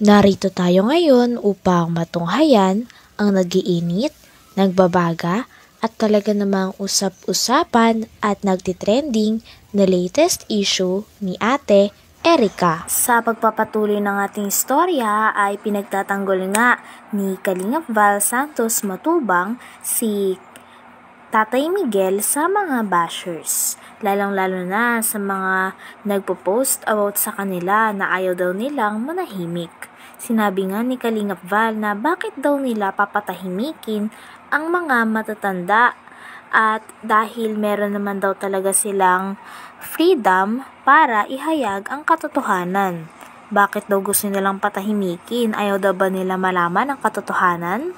Narito tayo ngayon upang matunghayan ang nagiinit, nagbabaga at talaga namang usap-usapan at nagtitrending na latest issue ni Ate Erica. Sa pagpapatuloy ng ating istorya ay pinagtatanggol nga ni Kalingap Val Santos Matubang si Tatay Miguel sa mga bashers. Lalong-lalo na sa mga nagpo-post about sa kanila na ayaw daw nilang manahimik. Sinabi nga ni Kalingap Val na bakit daw nila papatahimikin ang mga matatanda at dahil meron naman daw talaga silang freedom para ihayag ang katotohanan. Bakit daw gusto nilang patahimikin? Ayaw daw ba nila malaman ang katotohanan?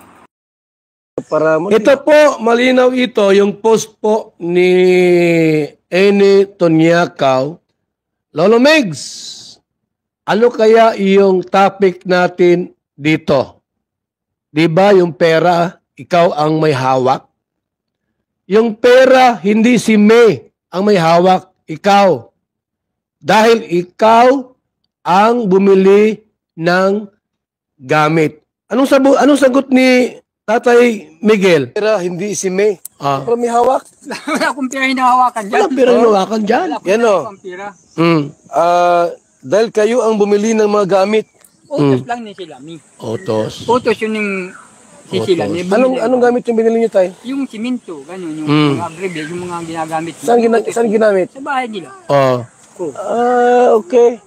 Ito po, malinaw ito, yung post po ni Eni Tonyakaw. Lolo Megs, ano kaya yung topic natin dito? Diba yung pera, ikaw ang may hawak? Yung pera, hindi si May ang may hawak, ikaw. Dahil ikaw ang bumili ng gamit. Anong sagot ni Tatay Miguel? Pera, hindi si May. Pero may hawak. Wala akong pera hinahawakan dyan. Wala pera hinahawakan dyan. Yan o. Dahil kayo ang bumili ng mga gamit. Utos lang ni Silami. Utos. Utos yun yung si Silami. Anong gamit yung binili niyo, Tay? Yung simento, gano'n, yung mga bribe, yung mga ginagamit. Saan ginamit? Sa bahay nila. Okay.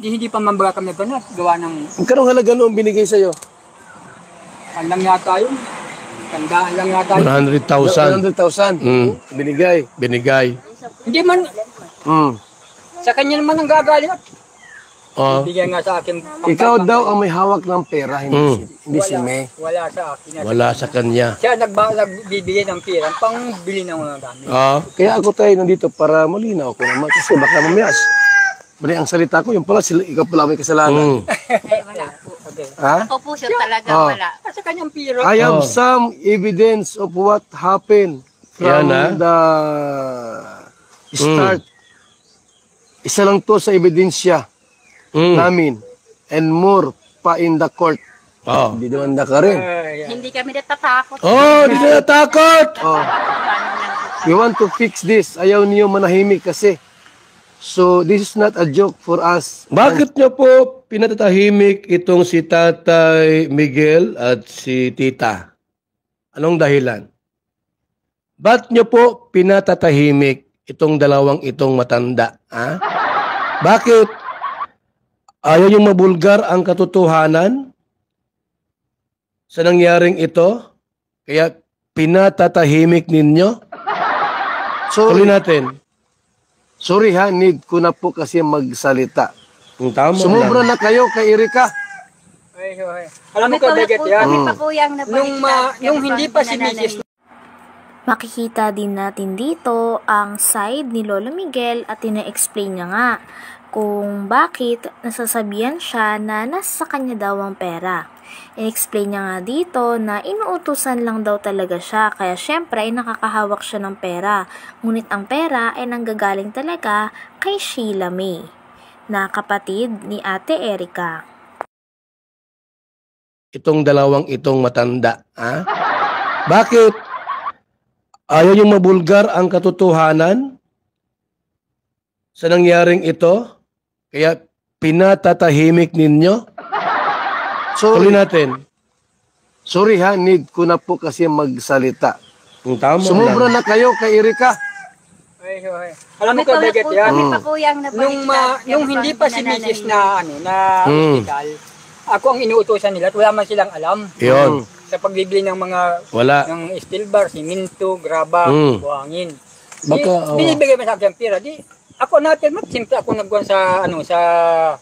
Hindi pa mambaga kami pa na gawa ng... Magkano halaga noong binigay sa'yo? Kandang yata yun. Kandaan lang yata yun. 100,000. Binigay. Hindi man... Sa kanya naman ang gagaling at bigyan nga sa akin. Ikaw daw ang may hawak ng pera, hindi si May. Wala sa akin. Wala sa kanya. Siya nagbibigay ng pera pang bili ng mga gamit. Kaya ako tayo nandito para malinaw ko naman kasi baka mamayas. Mali ang salita ko, yung pala ikaw pala may kasalanan. Wala po. Ako po siya talaga wala. Sa kanyang pera. I have some evidence of what happened from the start. Isa lang to sa ebidensya namin. And more pa in the court. Hindi naman na ka rin. Hindi kami natatakot. Hindi na natakot! We want to fix this. Ayaw niyo manahimik kasi. So, this is not a joke for us. Bakit niyo po pinatatahimik itong si Tatay Miguel at si Tita? Anong dahilan? Ba't niyo po pinatatahimik itong dalawang itong matanda? Bakit? Ayaw yung mabulgar ang katotohanan sa nangyaring ito? Kaya pinatatahimik ninyo? Tuloy natin. Sorry ha, need ko na po kasi magsalita. Sumubra na kayo kay Erica. Alam mo ka, Beget, yan? Nung hindi pa si Mrs. Makikita din natin dito ang side ni Lolo Miguel at ina-explain niya nga kung bakit nasasabihan siya na nasa kanya daw ang pera. I-explain niya nga dito na inuutusan lang daw talaga siya kaya syempre ay nakakahawak siya ng pera. Ngunit ang pera ay nanggagaling talaga kay Sheila May na kapatid ni Ate Erica. Itong dalawang itong matanda, Bakit? Ayaw yung mabulgar ang katotohanan sa nangyaring ito? Kaya pinatatahimik ninyo? Tuloy natin. Sorry ha, need ko na po kasi magsalita. Sumubra na kayo kay Erica. Alam mo ka, Beget, yan? Nung hindi pa si Mrs. na hospital, ako ang inuutosan nila at wala man silang alam. Yun. Sa pagbibili ng mga ng steel bar, siminto, graba, buhangin. Binibigay mo sa akin pera. Ako natin, simple ako nagkuhan sa sa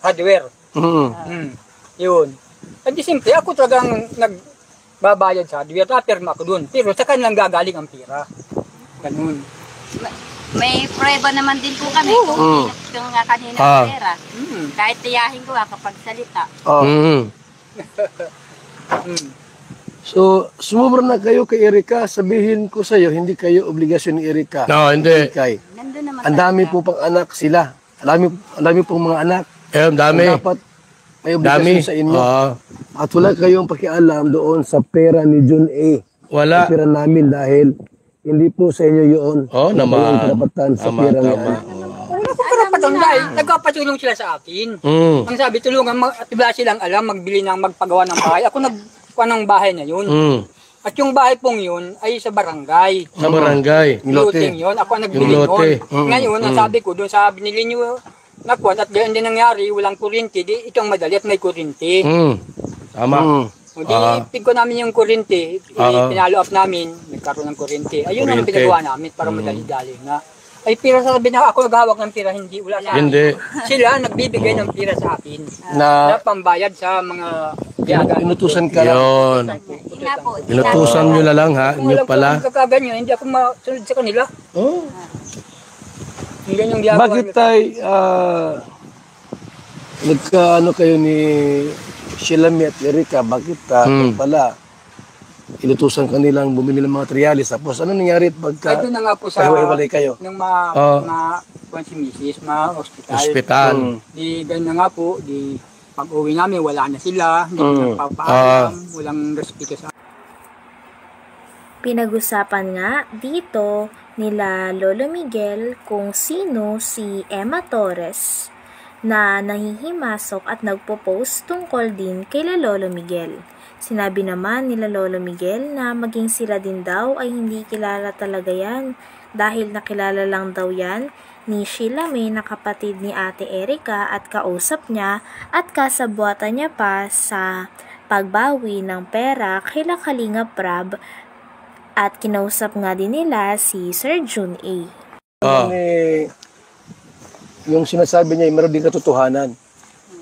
hardware. Yun. Hindi simple, ako talagang nagbabayad sa hardware. Perma ako doon. Pero sa kanilang gagaling ang pera. Ganun. May prueba naman din po kami kung nga kanina ang pera. Kahit tiyahin ko kapag salita. So, sumubra na kayo kay Erica. Sabihin ko sa iyo, hindi kayo obligasyon ni Erica. No, hindi. Ang dami po pang anak sila. Ang dami pong mga anak. Ang dami. Dapat may obligasyon sa inyo. At wala kayong pakialam doon sa pera ni Jun A. Wala. Sa pera namin dahil hindi po sa inyo yun. Naman. Walang karapatan sa pera niya. Wala ko karapatan dahil nagpapatulong sila sa akin. Ang sabi, tulungan, at wala silang alam, magbili ng magpagawa ng bahay. Ako nagkuha ng bahay na yun. At yung bahay pong yun ay sa barangay. Sa barangay. Loteng yun. Ako ang nagbili yun. Ngayon, ang sabi ko, doon sa binili nyo, nakuha, at ganyan din nangyari, walang kuryente, di itong madali at may kuryente. Tama. O di, pig ko namin yung kuryente, pinalo up namin, nagkaroon ng kuryente. Ayun ang pinagawa namin para madali-dali nga. Ay, pira sa sabi na ako naghawak ng pira, hindi, wala sa akin. Hindi. Sila nagbibigay ng pira sa akin na pambayad sa mga biyaga. Inutusan ka lang. Yun. Inutusan nyo na lang ha. Inyo pala. Kung kakaganyo, hindi ako masunod sa kanila. Bakit tayo nagkaano kayo ni Shilami at Erika? Bakit pala inutusan kanilang bumili ng mga materialis? Tapos ano nangyari pagka doon na nga po sa hiwalay kayo? Nung si Mrs. Hospital. Hospital. Di ganun na nga po, di pag uwi namin wala na sila, hindi nagpapaalam, walang respeto sa Pinag-usapan nga dito nila Lolo Miguel kung sino si Emma Torres na nahihimasok at nagpo-post tungkol din kay Lolo Miguel. Sinabi naman nila Lolo Miguel na maging sila din daw ay hindi kilala talaga yan dahil nakilala lang daw yan ni Sheila May na kapatid ni Ate Erika at kausap niya at kasabuatan niya pa sa pagbawi ng pera kay Kalinga Prab. At kinausap nga din nila si Sir Jun A. Yung sinasabi niya, meron din katotohanan.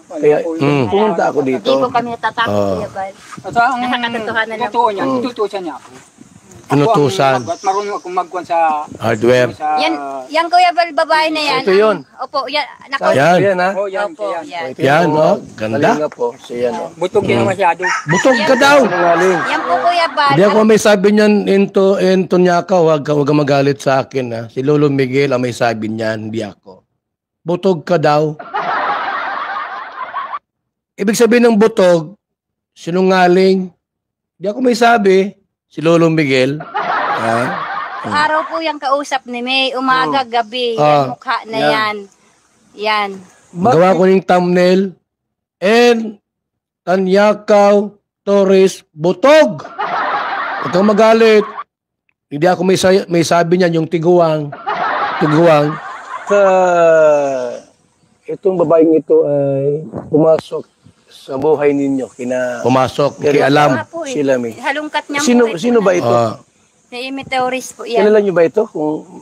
Kaya pumunta ako dito. Hindi po kami natatakot, Kuya Bal. Nakakatotohanan lang. Totoo niya, inutusan niya ako. Inutusan. At marunong akong magkuhan sa Hardware. Yan Kuya Bal, babae na yan. Ito yun. Opo, yan. Yan. Yan ha? Opo, yan. Yan, ganda. Kalinga po. Siya no. Butog din ang masyado. Butog ka daw. Yan po Kuya Bal. Hindi ako may sabi niyan, into niya ka, huwag ka magalit sa akin. Ha? Si Lolo Miguel ang may sabi niyan, hindi ako. Butog ka daw. Ibig sabihin ng butog, sinungaling. Hindi ako may sabi, si Lolo Miguel. Araw po yung kausap ni May, umaga, gabi. Yan mukha na yan. Yan. Gawa ko ng thumbnail. And Tanyakaw Torres Butog. Huwag kang magalit. Hindi ako may sabi niyan, yung tiguang. Itong babaeng ito ay pumasok sa buhay ninyo. Pumasok, alam. Sila May. Halungkat niya Sino ba ito? Si Meteoris po yan. Kilala niyo ba ito?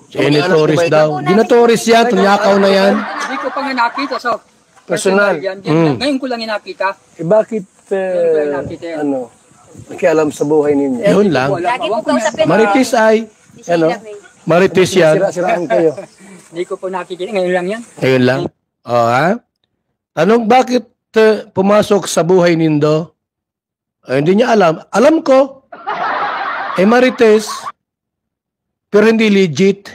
Si Torres daw. Di na Torres yan, Tanyakaw na yan. Hindi ko pa nga nakita. So, Personal. Yan. Ngayon ko lang nakita. Bakit nakialam sa buhay ninyo? Yun lang. Lagi po kausapin. Marites ay. Marites yan. Sira-siraan kayo. Hindi ko po nakikita. Ngayon lang yan. Ayun lang. Tanong bakit pumasok sa buhay nindo? Hindi niya alam. Alam ko. Marites. Pero hindi legit.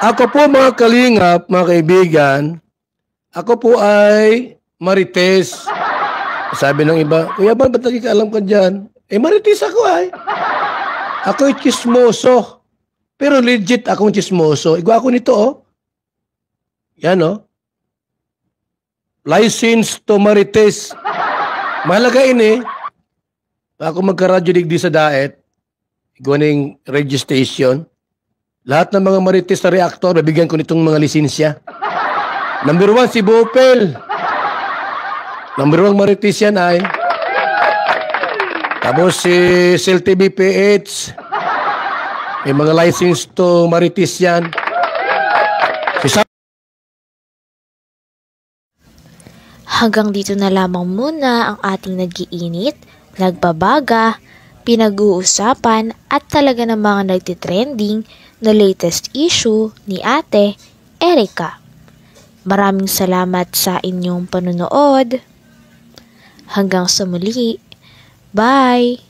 Ako po mga kalingap, mga kaibigan, ako po ay Marites. Sabi ng iba, Kuya Bal, ba't nakikaalam ka dyan? Marites ako ay. Ako'y chismoso. Pero legit akong chismoso. Igwa ako nito, Yan, License to Marites. Mahalaga ini. Ako magka-radyo digdi sa daet. Igwa ng registration. Lahat ng mga Marites na reactor, nabigyan ko nitong mga lisensya. Number 1, si Bopel. Number 1 Marites yan ay. Tapos si Cell TV PH. May mga license to Marites yan. Hanggang dito na lamang muna ang ating nag-iinit, nagbabaga, pinag-uusapan at talaga namang nagtitrending na latest issue ni Ate Erika. Maraming salamat sa inyong panunood. Hanggang sa muli. Bye!